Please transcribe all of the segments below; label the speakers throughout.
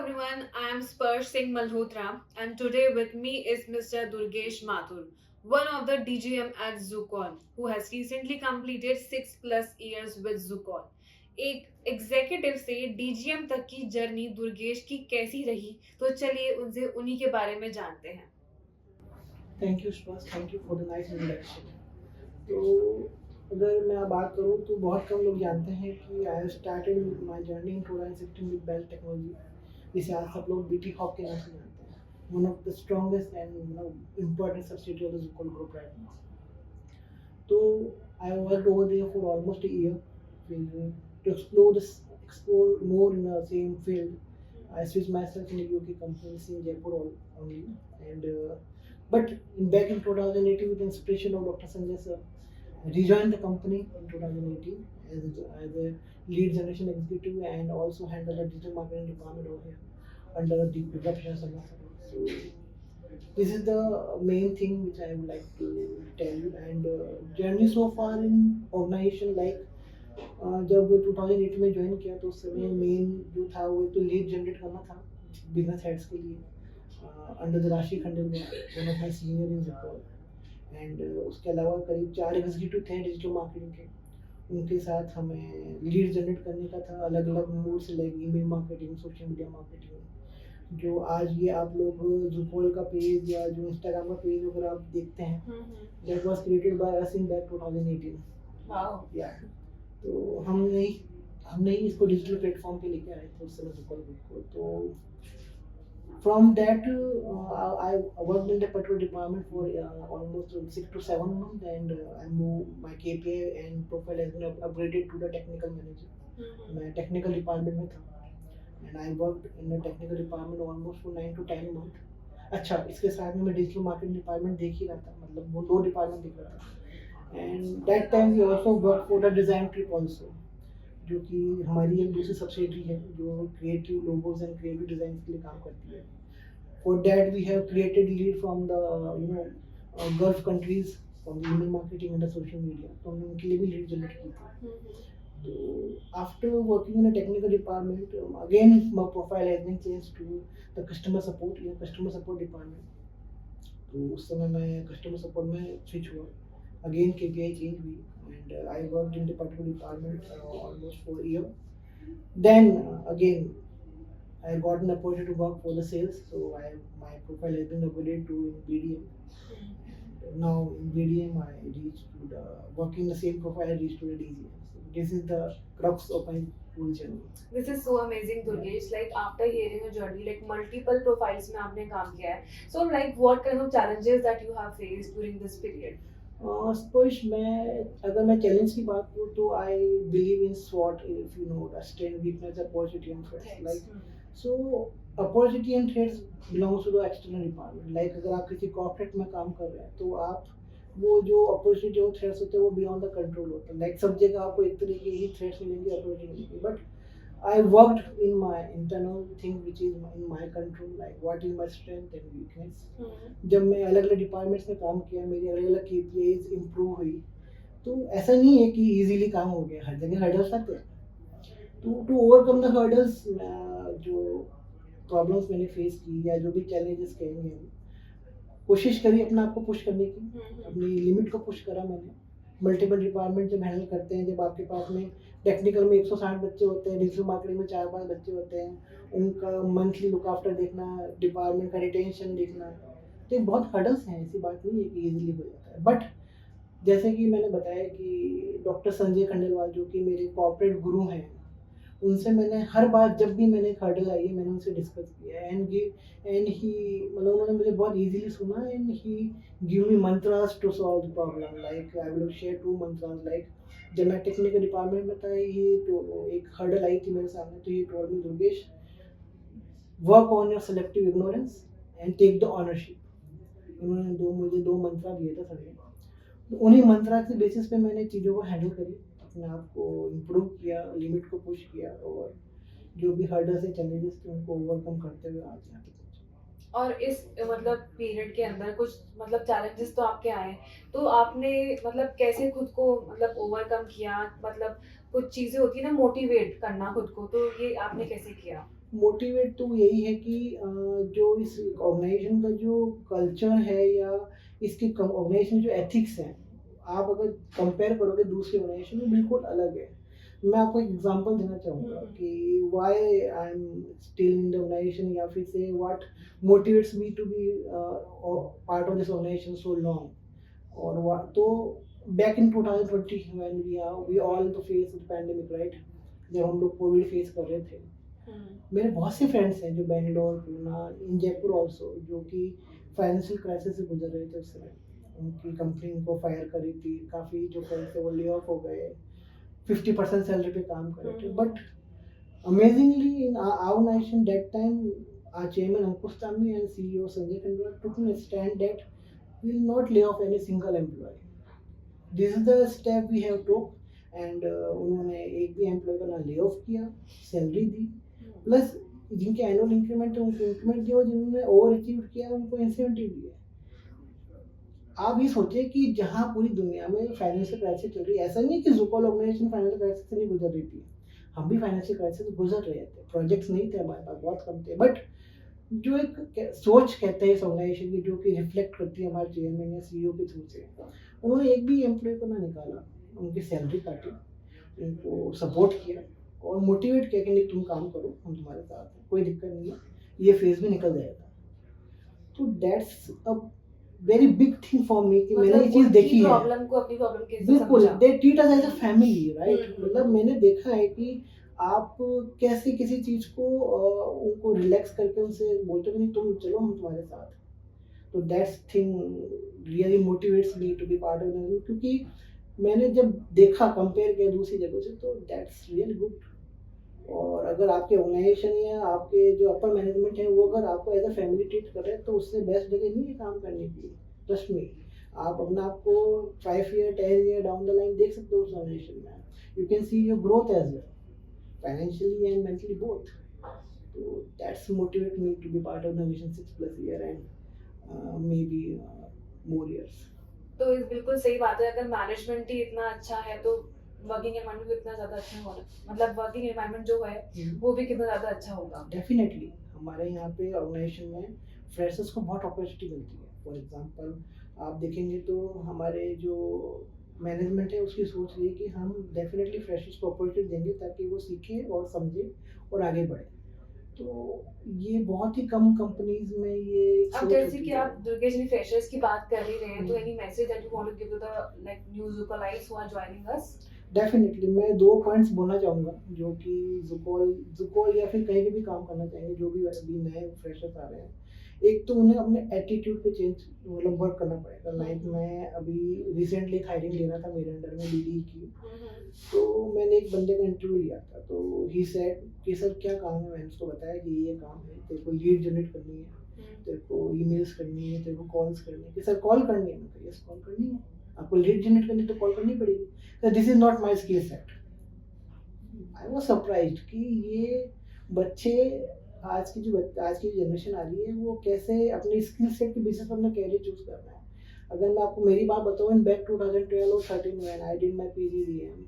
Speaker 1: everyone, I am Sparsh Singh Malhotra and today with me is Mr. Durgesh Mathur, one of the DGM at Zucon, who has recently completed 6 plus years with Zucon. एक executive से DGM तक की journey Durgesh की कैसी रही तो चलिए उनसे उन्हीं के बारे में जानते हैं।
Speaker 2: थैंक यू स्पर्श, thank you for the nice introduction. तो अगर मैं बात करूँ तो बहुत कम लोग जानते हैं कि I started my journey in 2016 with Bell Technology, जिसे आज सब लोग बीटी हॉप के नाम से जानते हैं। One of the strongest and important subsidiary of the Zucol group right now. तो I worked over there for almost a year to explore more in the same field. I switched myself in a UK company in Jaipur only, and but back in 2018, with the inspiration of Dr. Sanjay sir, I rejoined the company in 2018 as a lead generation executive and also handle the digital marketing department over here under the Professional Sanjay sir. So this is the main thing which I would like to tell you. And journey so far in organization, like जब 2008 में join किया तो उस समय main जो था वो तो लीड जनरेट करना था बिजनेस हेड्स के लिए अंडर द राशि Khandelwal, one of my senior in Zippo. And उसके अलावा करीब 4 एग्जीक्यूटिव थे डिजिटल मार्केटिंग के, उनके साथ हमें लीड जनरेट करने का था अलग अलग मोड से, like email marketing, social media marketing. जो आज ये आप लोग जुकोल का पेज या जो इंस्टाग्राम का पेज अगर आप देखते हैं, that was created by us in back 2018। Wow या तो हमने ही इसको डिजिटल प्लेटफॉर्म पे लेके आए थे उस समय जुकोल ग्रुप को। तो from that I worked in the petrol department for almost 6 to 7 months, and I moved my KPI and profile has been upgraded to the technical manager। मैं टेक्निकल डिपार्टमेंट में था and I worked in the technical department almost for 9 to 10 months। अच्छा, इसके साथ में मैं digital marketing department देख ही रहा था, मतलब वो 2 डिपार्टमेंट देख रहा था। And that time we also work for the design trip also, जो कि हमारी एक दूसरी सब्सिडरी है जो creative logos and creative design के लिए काम करती है। For that we have created lead from the Gulf countries from the email marketing and the social media, तो हमने उनके लिए भी लीड जनरेट की थी। तो after working in a technical department, again my profile has been changed to the customer support या customer support department। तो उस समय मैं customer support में switch हुआ, again KPI change हुई, and I worked in the particular department almost for a year। Then again I got an opportunity to work for the sales, so my profile has been upgraded to BDM, and now in BDM I reached to the working the same profile I reached to the DGM. So this is the crux of my whole journey।
Speaker 1: This is so amazing, Durgesh. Like after hearing your journey, like multiple profiles में आपने काम किया है. So like what kind of challenges that you have faced during this period?
Speaker 2: स्पर्श, मैं challenge की बात करूँ तो आई बिलीव इन स्वॉट, if you know the strength, weakness, opportunity and threats. Like so opportunity and threats belongs to the external department. Like अगर आप किसी कॉर्पोरेट में काम कर रहे हैं तो आप वो जो अपॉर्चुनिटी और थ्रेट्स होते हैं वो बियॉन्ड द कंट्रोल होता है। लाइक सब जगह आपको एक तरीके ही थ्रेट्स मिलेंगे, अपॉर्चुनिटी मिलेंगी, but I worked in my internal thing which is in my control, like what is my strength and weakness। जब मैं अलग अलग डिपार्टमेंट्स में काम किया, मेरी अलग अलग KPIs इम्प्रूव हुई। तो ऐसा नहीं है कि इजीली काम हो गया, हर जगह हर्डल्स आते हैं। तो टू ओवरकम द हर्डल्स, जो प्रॉब्लम्स मैंने फेस की या जो भी चैलेंजेस कहेंगे हम, कोशिश करी अपने आप को पुश करने की, अपनी लिमिट को पुश करा मैंने। मल्टीपल डिपार्टमेंट जब हैंडल करते हैं, जब आपके पास में टेक्निकल में 160 बच्चे होते हैं, डिजिटल मार्केटिंग में 4-5 बच्चे होते हैं, उनका मंथली लुक आफ्टर देखना, डिपार्टमेंट का रिटेंशन देखना, तो ये बहुत हर्डल्स हैं। ऐसी बात नहीं है कि ईजिली हो जाता है। बट जैसे कि मैंने बताया कि डॉक्टर संजय खंडेलवाल जो कि मेरे कॉर्पोरेट गुरु हैं, उनसे मैंने हर बात, जब भी मैंने एक हर्डल आई है मैंने उनसे डिस्कस किया है, एंड ही मतलब उन्होंने मुझे बहुत इजीली सुना, and he give me mantras to solve the problem. Like I will share 2 mantras. Like जब मैं टेक्निकल डिपार्टमेंट में था, ये तो एक हर्डल आई थी मेरे सामने, तो ये told me, Durgesh, work on your selective ignorance and take the ownership. उन्होंने मुझे 2 मंत्रा दिए थे सर ने। तो उन्हीं मंत्रा के बेसिस पे मैंने चीज़ों को हैंडल करी, अपने आप को इम्प्रूव किया, लिमिट को पुश किया, और जो भी हर्डल्स है, चैलेंजेस थे, उनको ओवरकम करते हुए आज यहाँ पे पहुंचे।
Speaker 1: और इस मतलब पीरियड के अंदर कुछ मतलब चैलेंजेस तो आपके आए, तो आपने मतलब कैसे खुद को मतलब ओवरकम किया? मतलब कुछ चीजें होती है ना, मोटिवेट करना खुद को, तो ये आपने कैसे किया?
Speaker 2: मोटिवेट तो यही है कि जो इस ऑर्गेनाइजेशन का जो कल्चर है या इसके ऑर्गेनाइजेशन जो एथिक्स हैं, आप अगर कंपेयर करोगे दूसरे ऑर्गेनाइजेशन में बिल्कुल अलग है। मैं आपको एक एग्जांपल देना चाहूँगा कि why I am still in the organisation या फिर से what motivates me to be part of this organisation so long और तो back in 2020 when we all the face the pandemic right, जब हम लोग कोविड फेस कर रहे थे, मेरे बहुत से फ्रेंड्स हैं जो बेंगलोर, पूना, इन जयपुर ऑल्सो, जो कि फाइनेंशियल क्राइसिस से गुजर रहे थे उस समय। उनकी कंपनी उनको फायर करी थी, काफ़ी जो फ्रेंड्स थे वो ले ऑफ हो गए, 50% सैलरी पे काम कर रहे थे। But amazingly in our nation that time our chairman Ankush Tammi and CEO Sanjay Kandwal took a stand that we will not lay off any single employee. This is the step we have took and उन्होंने एक भी employ का ना lay off किया, salary दी, plus जिनके annual increment है उनको increment दिया, जिन्होंने ओवर अचीव किया उनको इंसेंटिव दिए। आप ये सोचिए कि जहाँ पूरी दुनिया में फाइनेंशियल क्राइसिस चल रही है, ऐसा नहीं है कि जुकोल ऑर्गेनाइजेशन फाइनेंशियल क्राइसिस से नहीं गुजर रही थी, हम भी फाइनेंशियल क्राइसिस से गुजर रहे थे, प्रोजेक्ट्स नहीं थे हमारे पास, बहुत कम थे, बट जो एक सोच कहते हैं इस ऑर्गेनाइजेशन की जो कि रिफ्लेक्ट करती है हमारे चेयरमैन या सीईओ के थ्रू से, उन्होंने एक भी एम्प्लॉय को ना निकाला, उनकी सैलरी काटी, उनको सपोर्ट किया और मोटिवेट किया कि नहीं तुम काम करो, हम तुम्हारे साथ हैं, कोई दिक्कत नहीं है, ये फेज भी निकल जाएगा। तो that's a very big thing for me कि मैंने ये चीज़ देखी है।
Speaker 1: प्रॉब्लम को अपनी प्रॉब्लम के
Speaker 2: बिल्कुल, they treat us as a family right, मतलब मैंने देखा है कि आप कैसे किसी चीज़ को उनको रिलैक्स करके उनसे बोलते हो कि नहीं तुम चलो हम तुम्हारे साथ, तो that's thing really motivates me to be part of that, क्योंकि मैंने जब देखा कंपेयर किया दूसरी जगह से तो दैट्स रियली गुड। और अगर आपके ऑर्गेनाइजेशन या आपके जो अपर मैनेजमेंट है वो अगर आपको एज अ फैमिली ट्रीट कर रहे हैं तो उससे बेस्ट जगह नहीं है काम करने की, ट्रस्ट मी। आप अपना आपको 5 year 10 year down the line देख सकते हो उस ऑर्गेनाइजेशन में, you can see your growth as well financially and mentally both. तो that's motivate me to be part of the organisation 6+ year and maybe more years.
Speaker 1: तो इस बिल्कुल सही बात है, अगर मैनेजमेंट ही इतना अच्छा है तो वर्किंग एनवायरनमेंट भी इतना ज़्यादा अच्छा होगा, मतलब वर्किंग एनवायरनमेंट जो है वो भी कितना ज़्यादा अच्छा होगा।
Speaker 2: डेफिनेटली हमारे यहाँ पे ऑर्गेनाइजेशन में फ्रेशर्स को बहुत अपॉर्चुनिटी मिलती है। फॉर एग्जांपल आप देखेंगे तो हमारे जो मैनेजमेंट है उसकी सोच रही है कि हम डेफिनेटली फ्रेशर्स को अपॉर्चुनिटी देंगे ताकि वो सीखे और समझे और आगे बढ़े। तो ये बहुत ही कम कंपनीज में ये
Speaker 1: अब
Speaker 2: सोच
Speaker 1: जैसे
Speaker 2: होती
Speaker 1: कि
Speaker 2: है।
Speaker 1: आप दुर्गेश जी फ्रेशर्स की बात कर ही रहे हैं, तो any message that you want to give to the like new Zucolites who are joining us?
Speaker 2: Definitely मैं 2 पॉइंट्स बोलना चाहूँगा जो कि जुकोल या फिर कहीं पे भी काम करना चाहेंगे, जो भी अभी नए फ्रेशर्स आ रहे हैं। एक तो उन्हें अपने एटीट्यूड पे चेंज मतलब वर्क करना पड़ेगा। लाइक मैं अभी रिसेंटली एक हायरिंग लेना था मेरे अंडर में बीडी की, तो मैंने एक बंदे का इंटरव्यू लिया था, तो ही सेड कि सर क्या काम है, मैंने उसको बताया कि ये काम है, तेरे को लीड जनरेट करनी है, तेरे को ईमेल्स करनी है, तेरे को कॉल्स करनी है। कि सर कॉल करनी है? मैं कहा यस कॉल करनी है, आपको लीड जनरेट करनी तो कॉल करनी पड़ेगी। Sir this is not my skill set. I was surprised कि ये बच्चे आज की जो जनरेशन आ रही है वो कैसे अपने स्किल सेट के बेसिस पर अपना कैरियर चूज कर रहे हैं। अगर मैं आपको मेरी बात बताऊँ, इन बैक 2012 और 13 when I did my PGDM,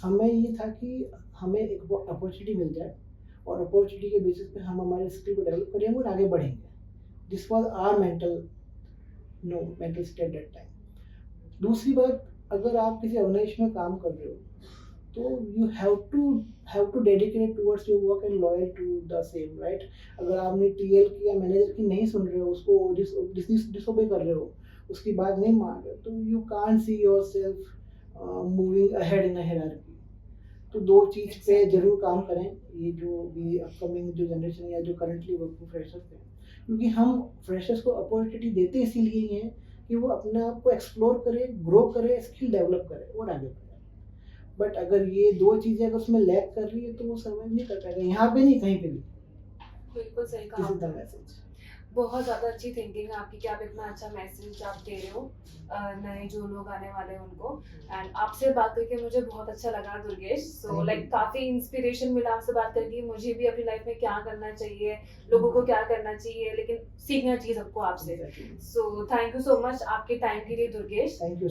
Speaker 2: हमें ये था कि हमें एक अपॉर्चुनिटी मिल जाए और अपॉर्चुनिटी के बेसिस पे हम हमारे स्किल को डेवलप करेंगे और आगे बढ़ेंगे। This was our mental state that time. दूसरी बात, अगर आप किसी ऑर्गेनाइजेशन में काम कर रहे हो तो you have to dedicate towards your work and loyal to the same right. अगर आपने टीएल की या मैनेजर की नहीं सुन रहे हो, उसको डिसोबे कर रहे हो, उसकी बात नहीं मान रहे हो, तो you can't see yourself moving ahead in a hierarchy. तो 2 चीज़ पे जरूर काम करें, ये जो भी अपकमिंग जो जनरेशन या जो करंटली वर्किंग फ्रेशर्स हैं, क्योंकि हम फ्रेशर्स को अपॉर्चुनिटी देते इसीलिए ही हैं कि वो अपने आप को एक्सप्लोर करे, ग्रो करे, स्किल डेवलप करे और आगे बढ़े। बट अगर ये 2 चीज़ें अगर उसमें लैक कर रही है तो वो सर्वाइव नहीं कर पाएगा, यहाँ पे नहीं कहीं पे भी।
Speaker 1: बिल्कुल सही
Speaker 2: दिस
Speaker 1: कहा
Speaker 2: इज द
Speaker 1: आपने।
Speaker 2: मैसेज।
Speaker 1: बहुत ज़्यादा अच्छी थिंकिंग है आपकी कि आप इतना अच्छा मैसेज आप दे रहे हो नए जो लोग आने वाले हैं उनको। एंड आपसे बात करके मुझे बहुत अच्छा लगा दुर्गेश। सो
Speaker 2: Thank
Speaker 1: लाइक
Speaker 2: you.
Speaker 1: काफ़ी इंस्पिरेशन मिला आपसे बात करके, मुझे भी अपनी लाइफ में क्या करना चाहिए, लोगों को क्या करना चाहिए, लेकिन सीखना चाहिए सबको आपसे।
Speaker 2: Exactly.
Speaker 1: So thank you so much आपके टाइम के लिए Durgesh.
Speaker 2: Thank you.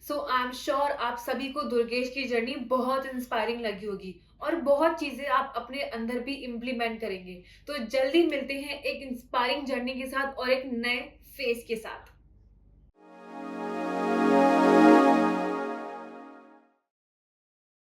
Speaker 1: So I am sure आप सभी को दुर्गेश की जर्नी बहुत इंस्पायरिंग लगी होगी और बहुत चीजें आप अपने अंदर भी इम्प्लीमेंट करेंगे। तो जल्दी मिलते हैं एक इंस्पायरिंग जर्नी के साथ और एक नए फेस के साथ।